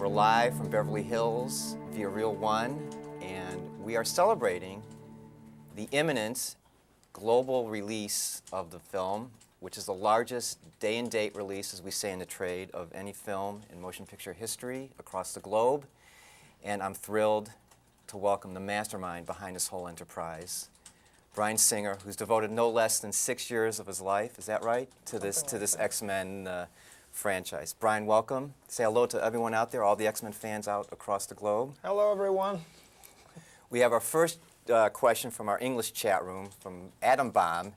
We're live from Beverly Hills via Reel 1, and we are celebrating the imminent global release of the film, which is the largest day-and-date release, as we say in the trade, of any film in motion picture history across the globe. And I'm thrilled to welcome the mastermind behind this whole enterprise, Bryan Singer, who's devoted no less than 6 years of his life, is that right, to this X-Men franchise. Bryan, welcome. Say hello to everyone out there, all the X-Men fans out across the globe. Hello, everyone. We have our first question from our English chat room from Adam Baum,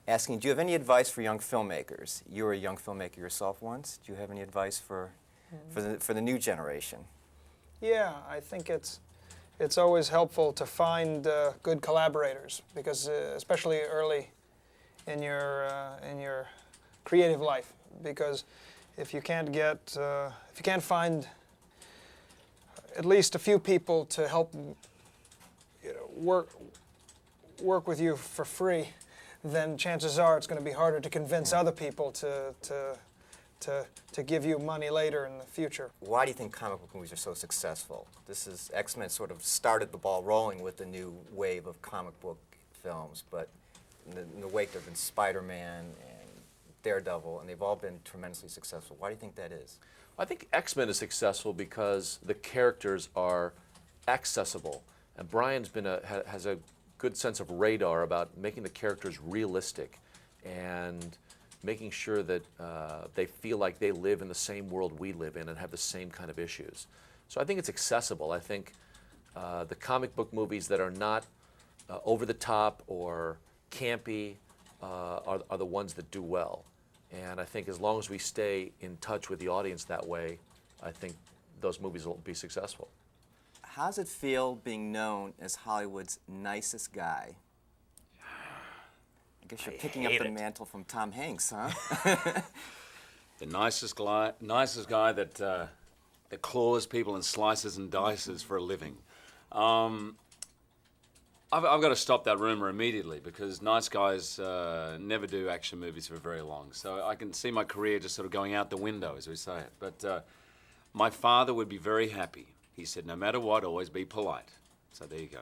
asking, do you have any advice for young filmmakers? You were a young filmmaker yourself once. Do you have any advice for the new generation? Yeah, I think it's always helpful to find good collaborators, because especially early in your creative life, because if you can't find at least a few people to help work with you for free, then chances are it's going to be harder to convince other people to give you money later in the future. Why do you think comic book movies are so successful? X-Men sort of started the ball rolling with the new wave of comic book films, but in the wake there have been Spider-Man and Daredevil, and they've all been tremendously successful. Why do you think that is? I think X-Men is successful because the characters are accessible, and Bryan's has a good sense of radar about making the characters realistic and making sure that they feel like they live in the same world we live in and have the same kind of issues. So I think it's accessible. I think the comic book movies that are not over the top or campy are the ones that do well. And I think as long as we stay in touch with the audience that way, I think those movies will be successful. How does it feel being known as Hollywood's nicest guy? I guess you're picking up the mantle from Tom Hanks, huh? The nicest guy that claws people and slices and dices for a living. I've got to stop that rumor immediately, because nice guys never do action movies for very long. So I can see my career just sort of going out the window, as we say it. But my father would be very happy. He said, no matter what, always be polite. So there you go.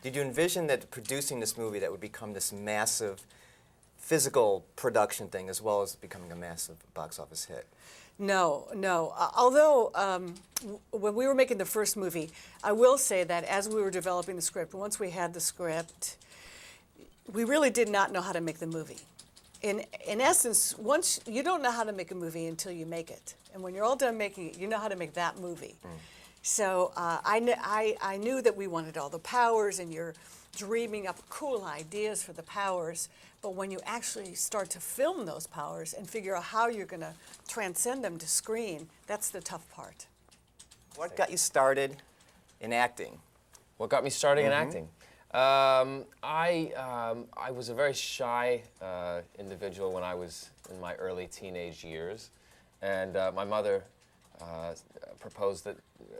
Did you envision that producing this movie that would become this massive physical production thing as well as becoming a massive box office hit? No. Although when we were making the first movie, I will say that as we were developing the script, once we had the script, we really did not know how to make the movie. In essence, once you don't know how to make a movie until you make it, and when you're all done making it, you know how to make that movie. So I knew that we wanted all the powers, and you're dreaming up cool ideas for the powers, but when you actually start to film those powers and figure out how you're going to transcend them to screen, that's the tough part. What got you started in acting? What got me started in acting? I was a very shy individual when I was in my early teenage years, and my mother proposed that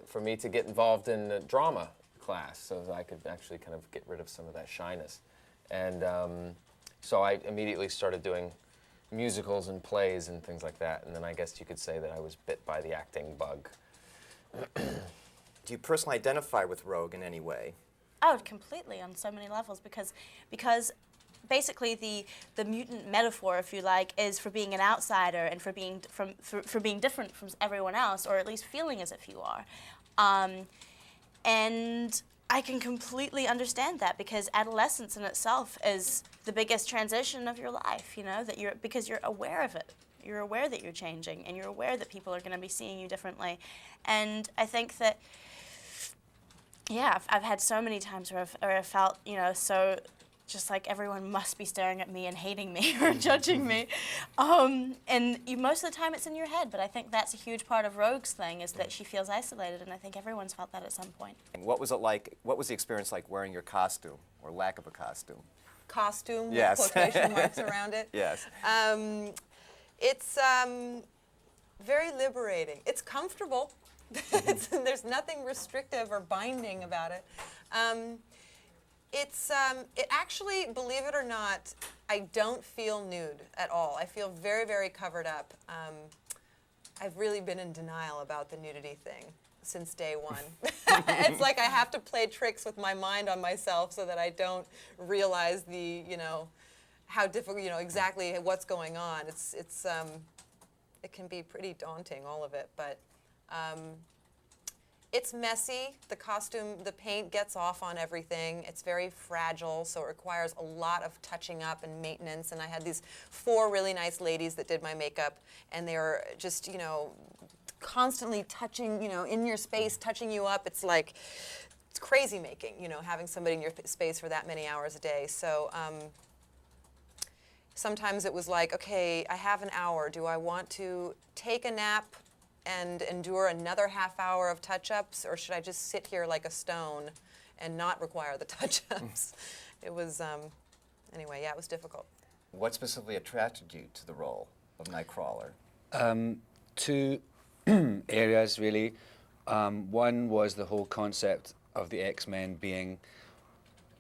for me to get involved in a drama class so that I could actually kind of get rid of some of that shyness. And so I immediately started doing musicals and plays and things like that, and then I guess you could say that I was bit by the acting bug. Do you personally identify with Rogue in any way? Oh, completely, on so many levels, because basically the mutant metaphor, if you like, is for being an outsider and for being different from everyone else, or at least feeling as if you are. And I can completely understand that, because adolescence in itself is the biggest transition of your life, because you're aware of it. You're aware that you're changing, and you're aware that people are going to be seeing you differently. And I think that, yeah, I've had so many times where I've felt, so just like everyone must be staring at me and hating me or judging me. And most of the time it's in your head, but I think that's a huge part of Rogue's thing, is that she feels isolated, and I think everyone's felt that at some point. And what was it like, what was the experience like wearing your costume, or lack of a costume? Costume Yes. with quotation marks around it? Yes. It's very liberating. It's comfortable. There's nothing restrictive or binding about it. It actually, believe it or not, I don't feel nude at all. I feel very, very covered up. I've really been in denial about the nudity thing since day one. It's like I have to play tricks with my mind on myself so that I don't realize the, how difficult, exactly what's going on. It can be pretty daunting, all of it, but it's messy. The costume, the paint gets off on everything. It's very fragile, so it requires a lot of touching up and maintenance. And I had these 4 really nice ladies that did my makeup, and they were just, constantly touching, in your space, touching you up. It's like, it's crazy making, having somebody in your space for that many hours a day. So sometimes it was like, okay, I have an hour. Do I want to take a nap and endure another half hour of touch-ups, or should I just sit here like a stone and not require the touch-ups? It was, anyway, yeah, it was difficult. What specifically attracted you to the role of Nightcrawler? 2 areas, really. One was the whole concept of the X-Men being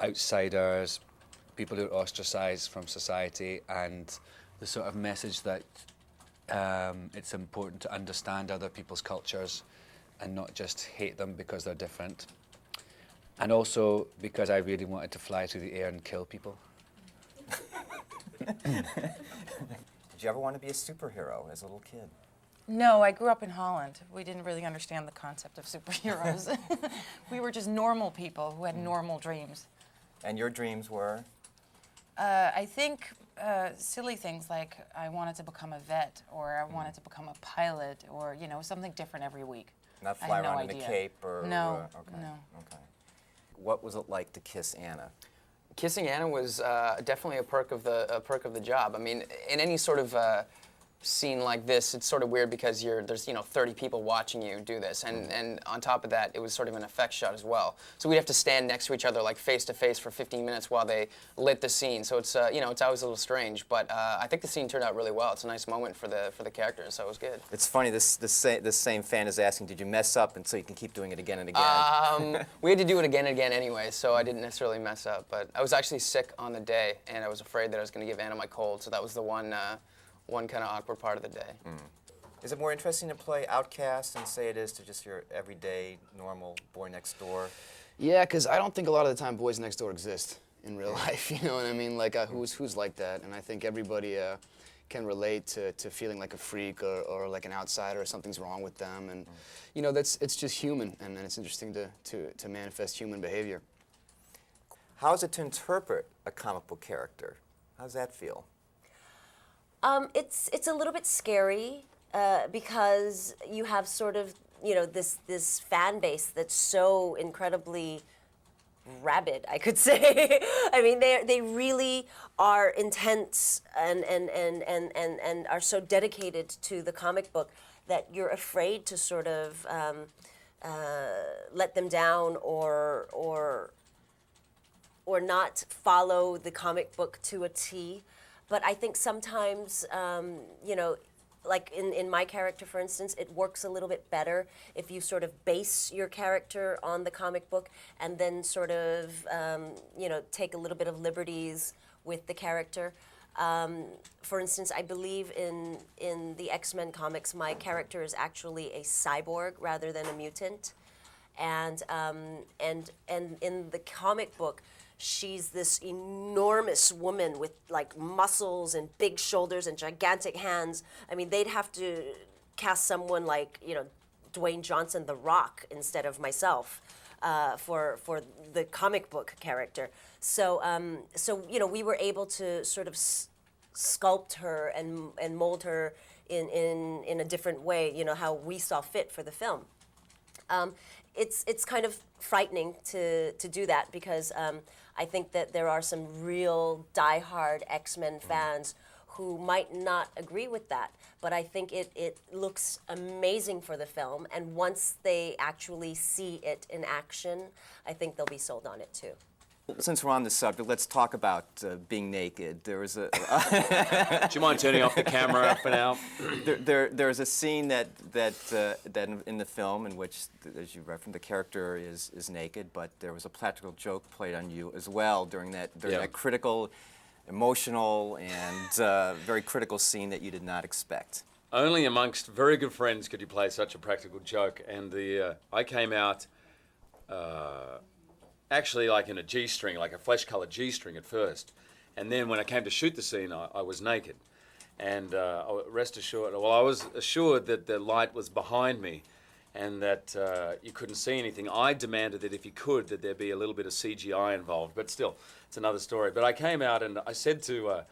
outsiders, people who are ostracized from society, and the sort of message that it's important to understand other people's cultures and not just hate them because they're different. And also because I really wanted to fly through the air and kill people. Did you ever want to be a superhero as a little kid? No, I grew up in Holland. We didn't really understand the concept of superheroes. We were just normal people who had normal dreams. And your dreams were? I think silly things like I wanted to become a vet, or I wanted to become a pilot, or something different every week. Not I fly had no around in a idea. cape or? No, Okay. no. Okay. What was it like to kiss Anna? Kissing Anna was definitely a perk of the job. I mean, in any sort of scene like this, it's sort of weird because there's 30 people watching you do this, and on top of that, it was sort of an effect shot as well. So we'd have to stand next to each other like face to face for 15 minutes while they lit the scene. So it's it's always a little strange, but I think the scene turned out really well. It's a nice moment for the characters, so it was good. It's funny. This same fan is asking, did you mess up, and so you can keep doing it again and again? We had to do it again and again anyway, so I didn't necessarily mess up. But I was actually sick on the day, and I was afraid that I was going to give Anna my cold, so that was the one kind of awkward part of the day. Is it more interesting to play outcast and say it is to just your everyday, normal boy next door? Yeah, because I don't think a lot of the time boys next door exist in real life, you know what I mean? Like, who's like that? And I think everybody can relate to feeling like a freak or like an outsider or something's wrong with them. And, it's just human, and it's interesting to manifest human behavior. How is it to interpret a comic book character? How does that feel? It's a little bit scary because you have sort of this fan base that's so incredibly rabid, I could say. I mean, they really are intense and are so dedicated to the comic book that you're afraid to sort of let them down or not follow the comic book to a T. But I think sometimes, like in my character, for instance, it works a little bit better if you sort of base your character on the comic book and then sort of, take a little bit of liberties with the character. For instance, I believe in the X-Men comics, my character is actually a cyborg rather than a mutant. And in the comic book, she's this enormous woman with like muscles and big shoulders and gigantic hands. I mean, they'd have to cast someone like, Dwayne Johnson, The Rock, instead of myself for the comic book character. So, we were able to sort of sculpt her and mold her in a different way, how we saw fit for the film. It's kind of frightening to do that because I think that there are some real diehard X-Men fans who might not agree with that, but I think it looks amazing for the film, and once they actually see it in action, I think they'll be sold on it too. Since we're on the subject, let's talk about being naked. There was a. Do you mind turning off the camera for now? There's a scene that in the film in which, as you referenced, the character is naked, but there was a practical joke played on you as well during that critical, emotional, and very critical scene that you did not expect. only amongst very good friends could you play such a practical joke. And I came out actually like in a G-string, like a flesh-colored G-string at first. And then when I came to shoot the scene, I was naked. And rest assured, well, I was assured that the light was behind me and that you couldn't see anything. I demanded that if you could, that there be a little bit of CGI involved. But still, it's another story. But I came out and I said to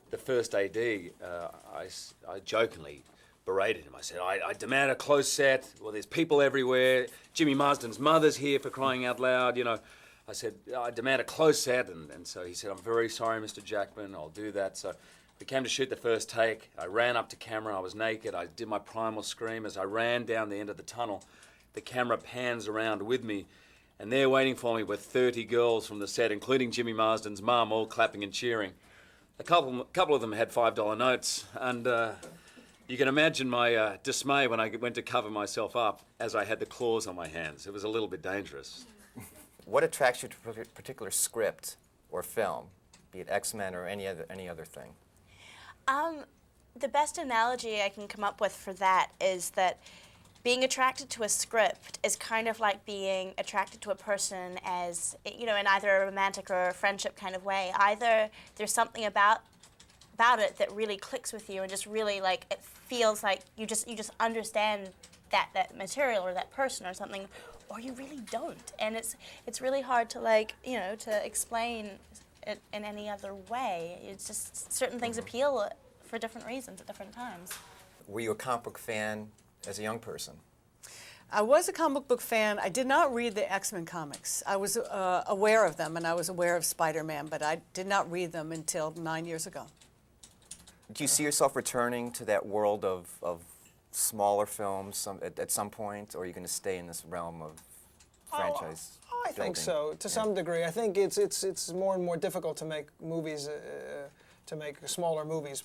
the first AD, I jokingly berated him. I said, I demand a close set. Well, there's people everywhere. Jimmy Marsden's mother's here, for crying out loud, you know. I said, I demand a close set. And so he said, I'm very sorry, Mr. Jackman, I'll do that. So we came to shoot the first take. I ran up to camera. I was naked. I did my primal scream. As I ran down the end of the tunnel, the camera pans around with me, and there waiting for me were 30 girls from the set, including Jimmy Marsden's mum, all clapping and cheering. A couple of them had $5 notes, and you can imagine my dismay when I went to cover myself up as I had the claws on my hands. It was a little bit dangerous. What attracts you to a particular script or film, be it X-Men or any other thing? The best analogy I can come up with for that is that being attracted to a script is kind of like being attracted to a person as, you know, in either a romantic or a friendship kind of way. Either there's something about it that really clicks with you and just really, like, it feels like you just understand that material or that person or something, or you really don't. And it's really hard to, like, you know, to explain it in any other way. It's just certain things appeal for different reasons at different times. Were you a comic book fan as a young person? I was a comic book fan. I did not read the X-Men comics. I was aware of them, and I was aware of Spider-Man, but I did not read them until 9 years ago. Do you see yourself returning to that world of smaller films at some point, or are you going to stay in this realm of franchise I think building? so, to some degree. I think it's more and more difficult to make movies, to make smaller movies,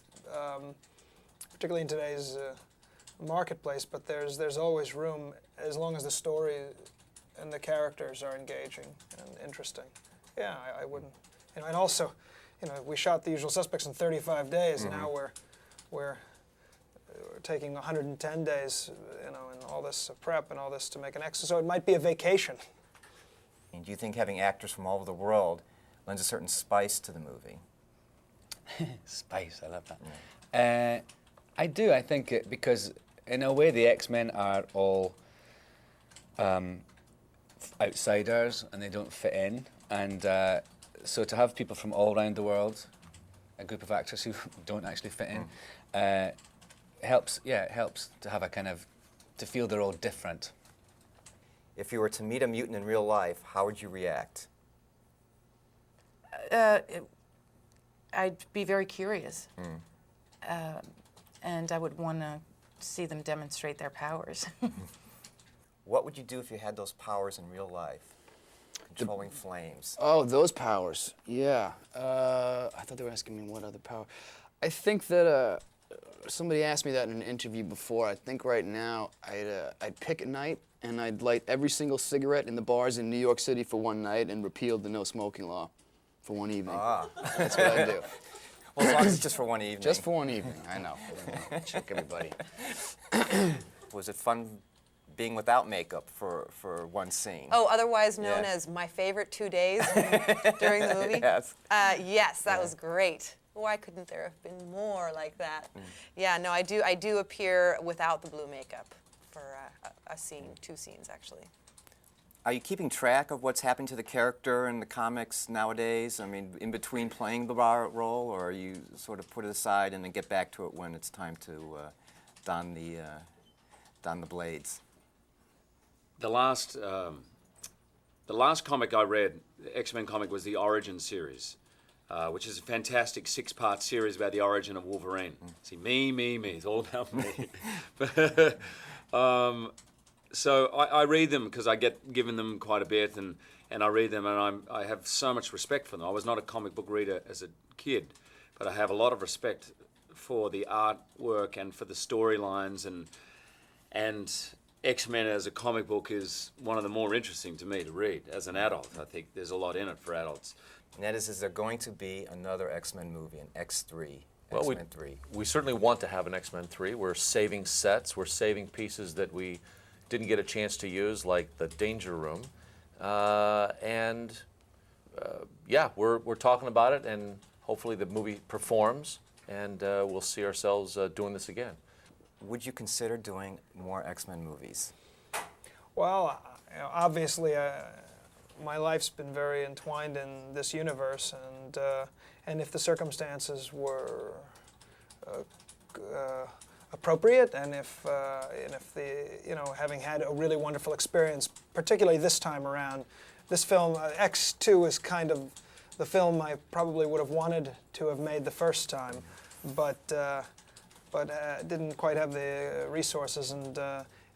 particularly in today's marketplace. But there's always room as long as the story and the characters are engaging and interesting. Yeah, I wouldn't. You know, and also, you know, we shot The Usual Suspects in 35 days. And now we're taking 110 days, you know, and all this prep and all this to make an X. So it might be a vacation. And do you think having actors from all over the world lends a certain spice to the movie? Spice, I love that. I do. I think because in a way the X-Men are all outsiders and they don't fit in, and so to have people from all around the world, a group of actors who don't actually fit in, helps. Yeah, it helps to have a kind of to feel they're all different. If you were to meet a mutant in real life, how would you react? I'd be very curious. And I would want to see them demonstrate their powers. What would you do if you had those powers in real life? Controlling flames. Oh, those powers. Yeah. I thought they were asking me what other power. I think that somebody asked me that in an interview before. I think right now I'd pick a night and I'd light every single cigarette in the bars in New York City for one night and repeal the no smoking law for one evening. That's what I'd do. Well, as long as it's just for one evening. Just for one evening, I know. Check everybody. Was it fun being without makeup for one scene? Oh, otherwise known as my favorite 2 days during the movie? Yes. Yes, that was great. Why couldn't there have been more like that? Yeah, no, I do appear without the blue makeup for a scene, 2 scenes actually. Are you keeping track of what's happening to the character in the comics nowadays? I mean, in between playing the role, or are you sort of put it aside and then get back to it when it's time to don the blades? The last comic I read, the X-Men comic, was the Origin series, which is a fantastic 6-part series about the origin of Wolverine. See, me, it's all about me. But, so I read them because I get given them quite a bit, and I read them, and I have so much respect for them. I was not a comic book reader as a kid, but I have a lot of respect for the artwork and for the storylines, and X-Men as a comic book is one of the more interesting to me to read as an adult. I think there's a lot in it for adults. And that is there going to be another X-Men movie, an X3? Well, X-Men 3? we certainly want to have an X-Men 3. We're saving sets. We're saving pieces that we didn't get a chance to use, like the Danger Room. Yeah, we're talking about it, and hopefully the movie performs, and we'll see ourselves doing this again. Would you consider doing more X-Men movies? Well, obviously, my life's been very entwined in this universe, and if the circumstances were appropriate, and if having had a really wonderful experience, particularly this time around, this film X2 is kind of the film I probably would have wanted to have made the first time, but didn't quite have the resources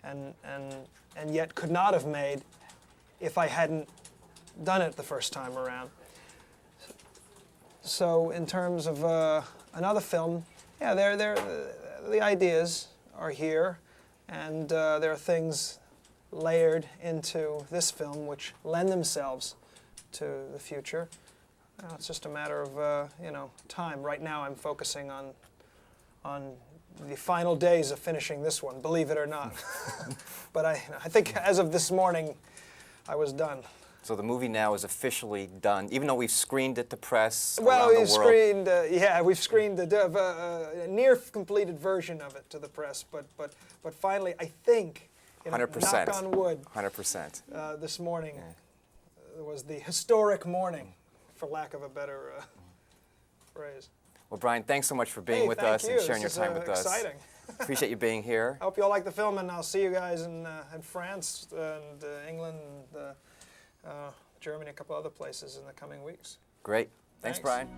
and yet could not have made if I hadn't done it the first time around. So in terms of another film, yeah, the ideas are here, and there are things layered into this film which lend themselves to the future. It's just a matter of time. Right now, I'm focusing on the final days of finishing this one, believe it or not. But I think as of this morning, I was done. So the movie now is officially done, even though we've screened it to press Well, around the we've world. screened, we've screened a near completed version of it to the press, but finally, I think, 100%. knock on wood, 100%. this morning was the historic morning, for lack of a better phrase. Well, Brian, thanks so much for being Hey, with thank us and you. sharing This your is, time with us. exciting. Appreciate you being here. I hope you all like the film, and I'll see you guys in France and England and Germany, a couple other places in the coming weeks. Great. Thanks, Thanks. Brian.